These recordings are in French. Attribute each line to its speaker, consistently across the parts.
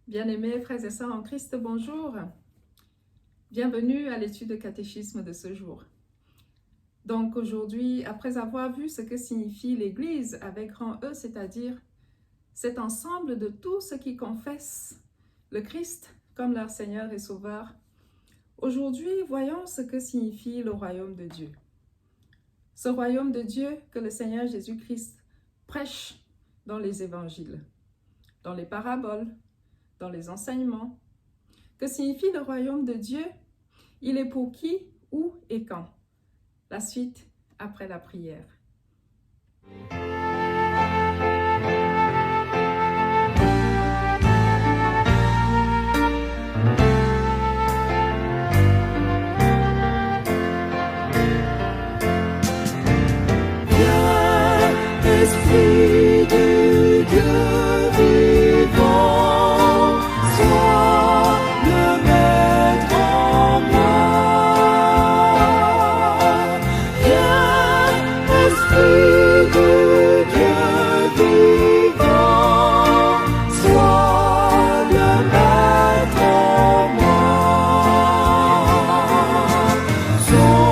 Speaker 1: Bien-aimés frères et sœurs en Christ, bonjour. Bienvenue à l'étude de catéchisme de ce jour. Donc aujourd'hui, après avoir vu ce que signifie l'Église avec grand E, c'est-à-dire cet ensemble de tous ceux qui confessent le Christ comme leur Seigneur et Sauveur, aujourd'hui, voyons ce que signifie le royaume de Dieu. Ce royaume de Dieu que le Seigneur Jésus-Christ prêche dans les évangiles, dans les paraboles, dans les enseignements. Que signifie le royaume de Dieu? Il est pour qui, où et quand? La suite après la prière.
Speaker 2: Esprit du Dieu vivant, sois le maître en moi. Viens, Esprit du Dieu vivant, sois le maître en moi. Sonde-moi.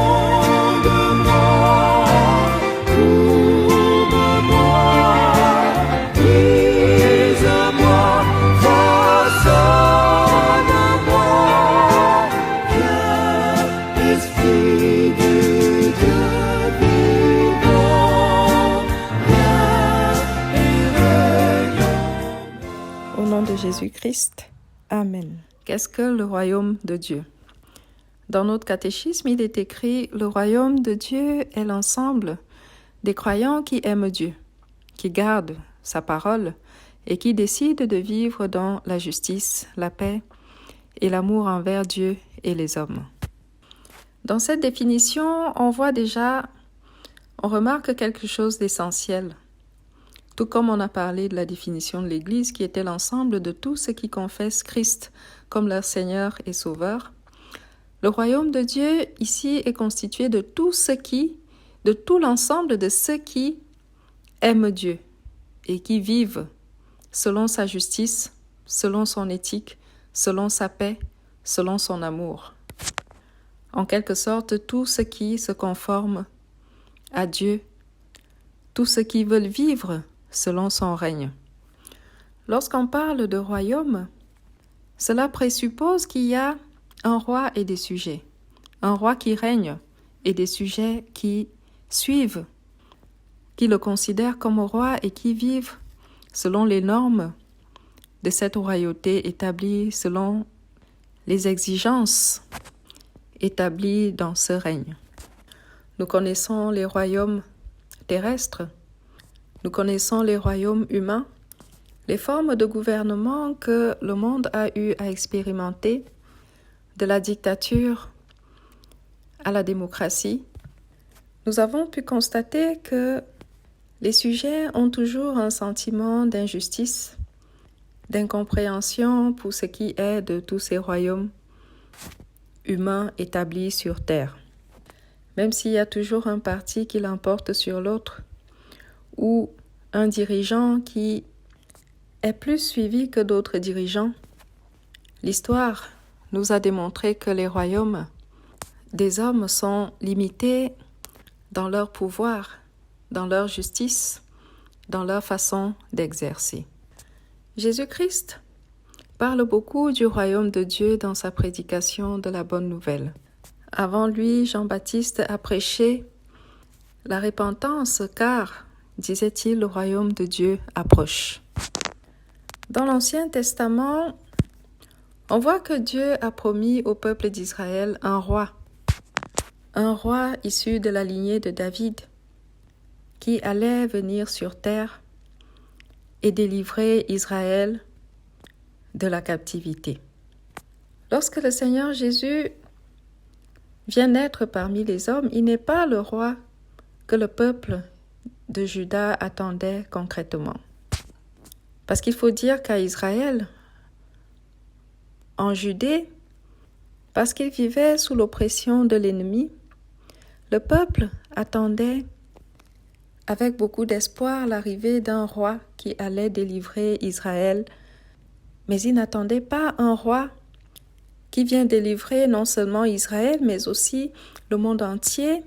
Speaker 3: Au nom de Jésus-Christ, Amen. Qu'est-ce que le royaume de Dieu? Dans notre catéchisme, il est écrit « Le royaume de Dieu est l'ensemble des croyants qui aiment Dieu, qui gardent sa parole et qui décident de vivre dans la justice, la paix et l'amour envers Dieu et les hommes. » Dans cette définition, on remarque quelque chose d'essentiel. Tout comme on a parlé de la définition de l'Église qui était l'ensemble de tous ceux qui confessent Christ comme leur Seigneur et Sauveur, le royaume de Dieu ici est constitué de tout l'ensemble de ceux qui aiment Dieu et qui vivent selon sa justice, selon son éthique, selon sa paix, selon son amour. En quelque sorte, tous ceux qui se conforment à Dieu, tous ceux qui veulent vivre selon son règne. Lorsqu'on parle de royaume, cela présuppose qu'il y a un roi et des sujets, un roi qui règne et des sujets qui suivent, qui le considèrent comme roi et qui vivent selon les normes de cette royauté établie selon les exigences établies dans ce règne. Nous connaissons les royaumes terrestres, nous connaissons les royaumes humains, les formes de gouvernement que le monde a eu à expérimenter, de la dictature à la démocratie. Nous avons pu constater que les sujets ont toujours un sentiment d'injustice, d'incompréhension pour ce qui est de tous ces royaumes humains établis sur terre. Même s'il y a toujours un parti qui l'emporte sur l'autre, ou un dirigeant qui est plus suivi que d'autres dirigeants, l'histoire nous a démontré que les royaumes des hommes sont limités dans leur pouvoir, dans leur justice, dans leur façon d'exercer. Jésus-Christ parle beaucoup du royaume de Dieu dans sa prédication de la bonne nouvelle. Avant lui, Jean-Baptiste a prêché la repentance car, disait-il, le royaume de Dieu approche. Dans l'Ancien Testament, on voit que Dieu a promis au peuple d'Israël un roi issu de la lignée de David, qui allait venir sur terre et délivrer Israël de la captivité. Lorsque le Seigneur Jésus vient naître parmi les hommes, il n'est pas le roi que le peuple de Juda attendait concrètement. Parce qu'il faut dire qu'à Israël, en Judée, parce qu'il vivait sous l'oppression de l'ennemi, le peuple attendait avec beaucoup d'espoir l'arrivée d'un roi qui allait délivrer Israël Mais ils n'attendaient pas un roi qui vient délivrer non seulement Israël, mais aussi le monde entier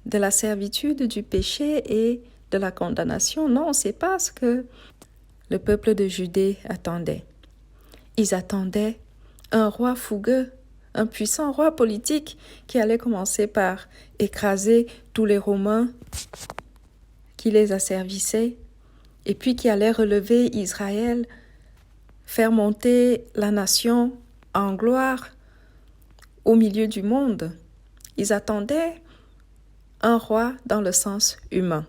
Speaker 3: de la servitude, du péché et de la condamnation. Non, c'est pas ce que le peuple de Judée attendait. Ils attendaient un roi fougueux, un puissant roi politique qui allait commencer par écraser tous les Romains qui les asservissaient et puis qui allait relever Israël, faire monter la nation en gloire au milieu du monde. Ils attendaient un roi dans le sens humain,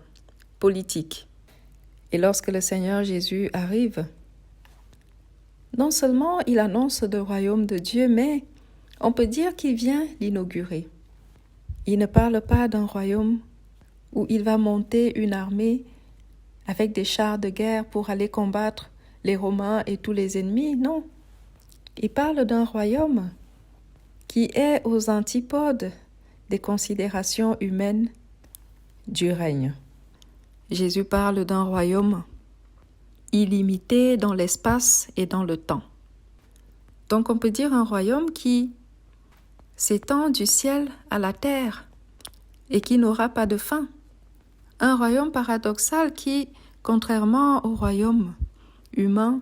Speaker 3: politique. Et lorsque le Seigneur Jésus arrive, non seulement il annonce le royaume de Dieu, mais on peut dire qu'il vient l'inaugurer. Il ne parle pas d'un royaume où il va monter une armée avec des chars de guerre pour aller combattre les Romains et tous les ennemis, non. Il parle d'un royaume qui est aux antipodes des considérations humaines du règne. Jésus parle d'un royaume illimité dans l'espace et dans le temps. Donc on peut dire un royaume qui s'étend du ciel à la terre et qui n'aura pas de fin. Un royaume paradoxal qui, contrairement au royaume humain,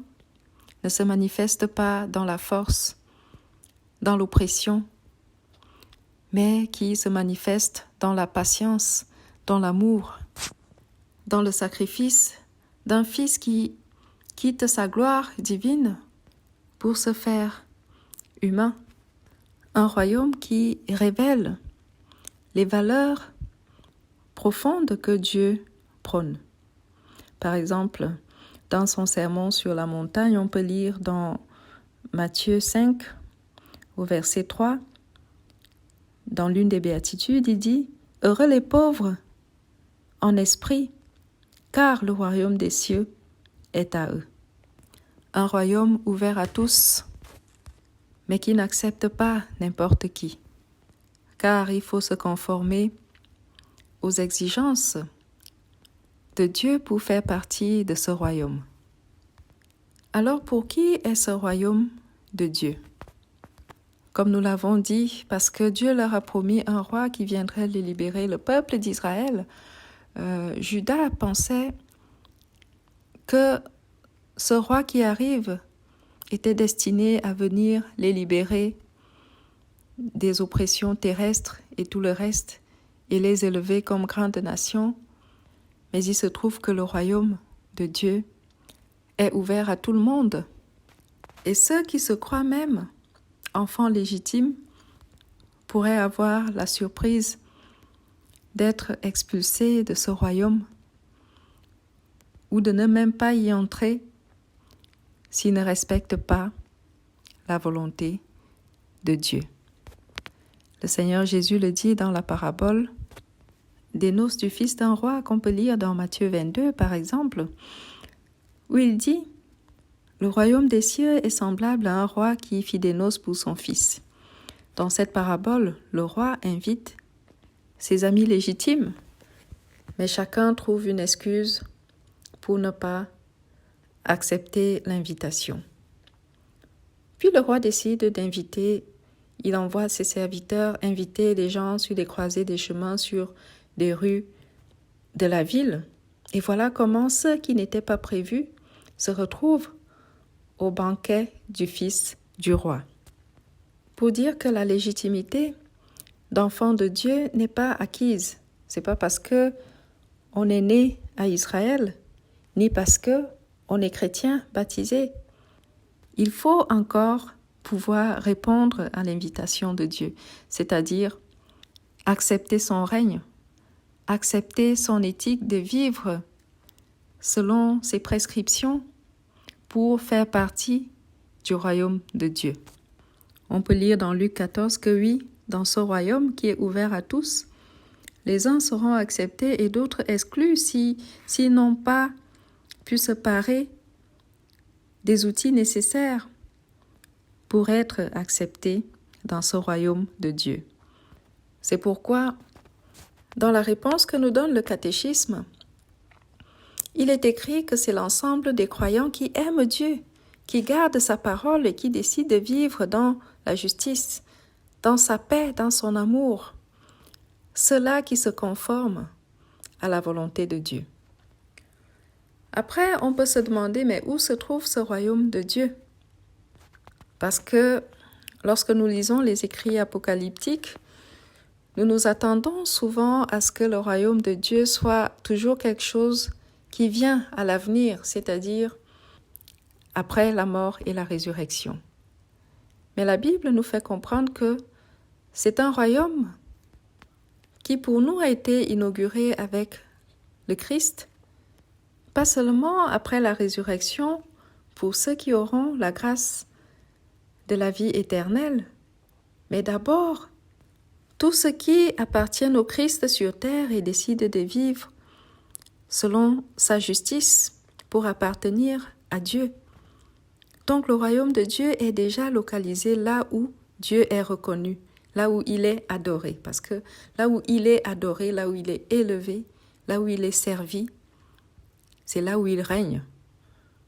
Speaker 3: ne se manifeste pas dans la force, dans l'oppression, mais qui se manifeste dans la patience, dans l'amour, dans le sacrifice d'un Fils qui quitte sa gloire divine pour se faire humain. Un royaume qui révèle les valeurs profondes que Dieu prône. Par exemple, dans son sermon sur la montagne, on peut lire dans Matthieu 5, au verset 3, dans l'une des béatitudes, il dit « Heureux les pauvres en esprit, car le royaume des cieux est à eux. » Un royaume ouvert à tous, mais qui n'accepte pas n'importe qui, car il faut se conformer aux exigences de Dieu pour faire partie de ce royaume. Alors pour qui est ce royaume de Dieu? Comme nous l'avons dit, parce que Dieu leur a promis un roi qui viendrait les libérer. Le peuple d'Israël, Juda pensait que ce roi qui arrive était destiné à venir les libérer des oppressions terrestres et tout le reste, et les élever comme grande nation. Mais il se trouve que le royaume de Dieu est ouvert à tout le monde. Et ceux qui se croient même enfants légitimes pourraient avoir la surprise d'être expulsés de ce royaume ou de ne même pas y entrer s'ils ne respectent pas la volonté de Dieu. Le Seigneur Jésus le dit dans la parabole des noces du fils d'un roi qu'on peut lire dans Matthieu 22 par exemple, où il dit « Le royaume des cieux est semblable à un roi qui fit des noces pour son fils. » Dans cette parabole, le roi invite ses amis légitimes, mais chacun trouve une excuse pour ne pas accepter l'invitation. Puis le roi décide d'inviter, il envoie ses serviteurs inviter les gens sur les croisées des chemins, sur des rues de la ville. Et voilà comment ceux qui n'étaient pas prévus se retrouvent au banquet du fils du roi. Pour dire que la légitimité d'enfant de Dieu n'est pas acquise. C'est pas parce que on est né à Israël, ni parce que on est chrétien baptisé. Il faut encore pouvoir répondre à l'invitation de Dieu, c'est-à-dire accepter son règne, accepter son éthique de vivre selon ses prescriptions pour faire partie du royaume de Dieu. On peut lire dans Luc 14 que oui, dans ce royaume qui est ouvert à tous, les uns seront acceptés et d'autres exclus s'ils n'ont pas pu se parer des outils nécessaires pour être acceptés dans ce royaume de Dieu. C'est pourquoi, dans la réponse que nous donne le catéchisme, il est écrit que c'est l'ensemble des croyants qui aiment Dieu qui garde sa parole et qui décide de vivre dans la justice, dans sa paix, dans son amour. Ceux-là qui se conforment à la volonté de Dieu. Après, on peut se demander, mais où se trouve ce royaume de Dieu? Parce que lorsque nous lisons les écrits apocalyptiques, nous nous attendons souvent à ce que le royaume de Dieu soit toujours quelque chose qui vient à l'avenir, c'est-à-dire après la mort et la résurrection. Mais la Bible nous fait comprendre que c'est un royaume qui pour nous a été inauguré avec le Christ, pas seulement après la résurrection pour ceux qui auront la grâce de la vie éternelle, mais d'abord tous ceux qui appartiennent au Christ sur terre et décident de vivre selon sa justice pour appartenir à Dieu. Donc le royaume de Dieu est déjà localisé là où Dieu est reconnu, là où il est adoré. Parce que là où il est adoré, là où il est élevé, là où il est servi, c'est là où il règne.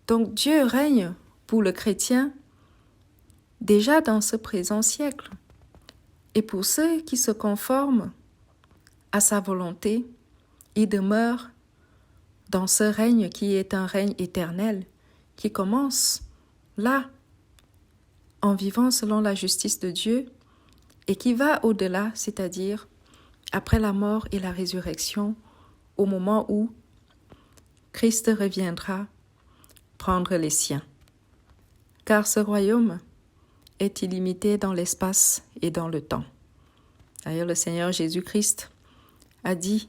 Speaker 3: Donc Dieu règne pour le chrétien déjà dans ce présent siècle. Et pour ceux qui se conforment à sa volonté, il demeure dans ce règne qui est un règne éternel, qui commence là, en vivant selon la justice de Dieu, et qui va au-delà, c'est-à-dire après la mort et la résurrection, au moment où Christ reviendra prendre les siens. Car ce royaume est illimité dans l'espace et dans le temps. D'ailleurs, le Seigneur Jésus-Christ a dit,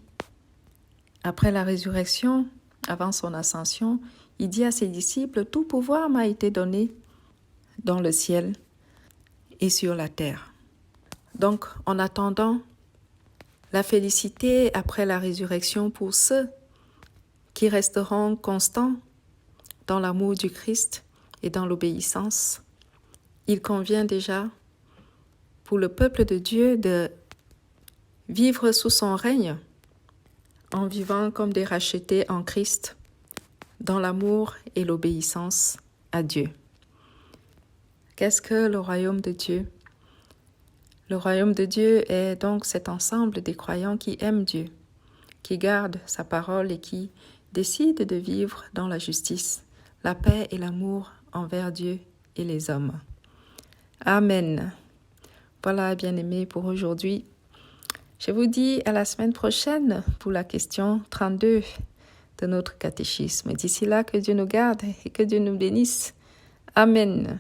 Speaker 3: après la résurrection, avant son ascension, il dit à ses disciples, « Tout pouvoir m'a été donné dans le ciel et sur la terre. » Donc, en attendant la félicité après la résurrection pour ceux qui resteront constants dans l'amour du Christ et dans l'obéissance, il convient déjà pour le peuple de Dieu de vivre sous son règne en vivant comme des rachetés en Christ dans l'amour et l'obéissance à Dieu. Qu'est-ce que le royaume de Dieu? Le royaume de Dieu est donc cet ensemble des croyants qui aiment Dieu, qui gardent sa parole et qui décident de vivre dans la justice, la paix et l'amour envers Dieu et les hommes. Amen. Voilà, bien-aimés, pour aujourd'hui. Je vous dis à la semaine prochaine pour la question 32 de notre catéchisme. D'ici là, que Dieu nous garde et que Dieu nous bénisse. Amen.